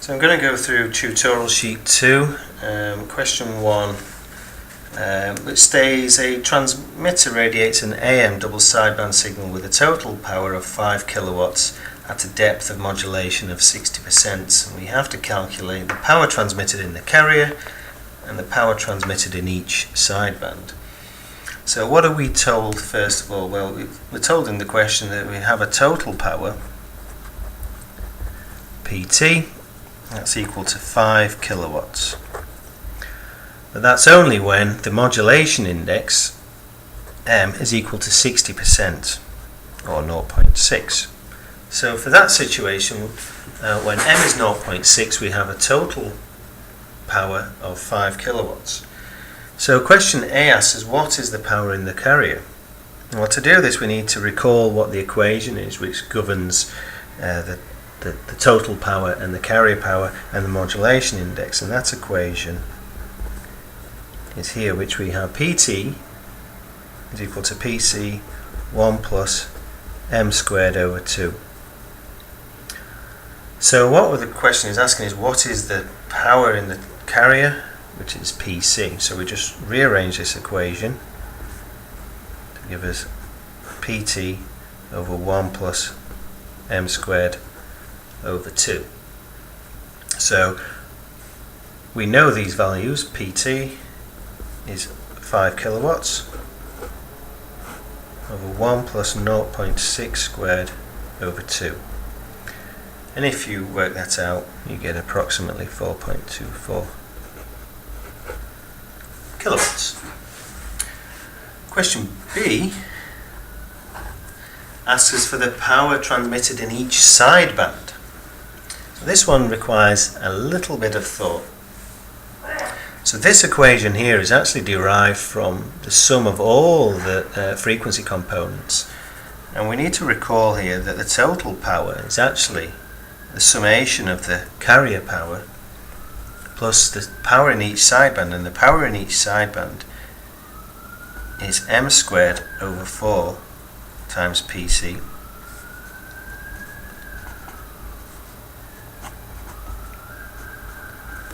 So I'm going to go through tutorial sheet 2, question 1, which states a transmitter radiates an AM double sideband signal with a total power of 5 kilowatts at a depth of modulation of 60%. And we have to calculate the power transmitted in the carrier and the power transmitted in each sideband. So what are we told first of all? Well, we're told in the question that we have a total power, PT, that's equal to 5 kilowatts. But that's only when the modulation index, M, is equal to 60%, or 0.6. So for that situation, when M is 0.6, we have a total power of 5 kilowatts. So question A asks us, what is the power in the carrier? Well, to do this we need to recall what the equation is which governs the total power and the carrier power and the modulation index, and that equation is here, which we have PT is equal to PC 1 plus M squared over 2. So what the question is asking is, what is the power in the carrier, which is PC. So we just rearrange this equation to give us PT over 1 plus M squared over 2. So we know these values. PT is 5 kilowatts over 1 plus 0.6 squared over 2. And if you work that out, you get approximately 4.24 kilowatts. Question B asks us for the power transmitted in each sideband. So this one requires a little bit of thought. So this equation here is actually derived from the sum of all the frequency components, and we need to recall here that the total power is actually the summation of the carrier power plus the power in each sideband, and the power in each sideband is M squared over 4 times PC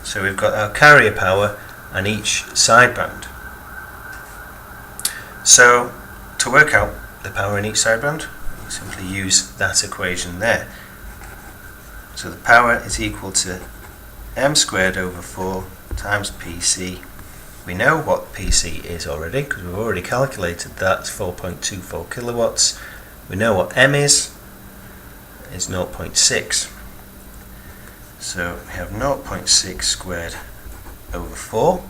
So we've got our carrier power and each sideband. So to work out the power in each sideband, we simply use that equation there. So the power is equal to M squared over 4 times PC. We know what PC is already because we've already calculated that. It's 4.24 kilowatts. We know what M is 0.6. So we have 0.6 squared over 4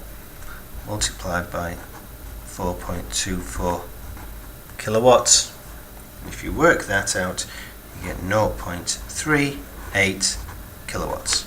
multiplied by 4.24 kilowatts. If you work that out, you get 0.38 kilowatts.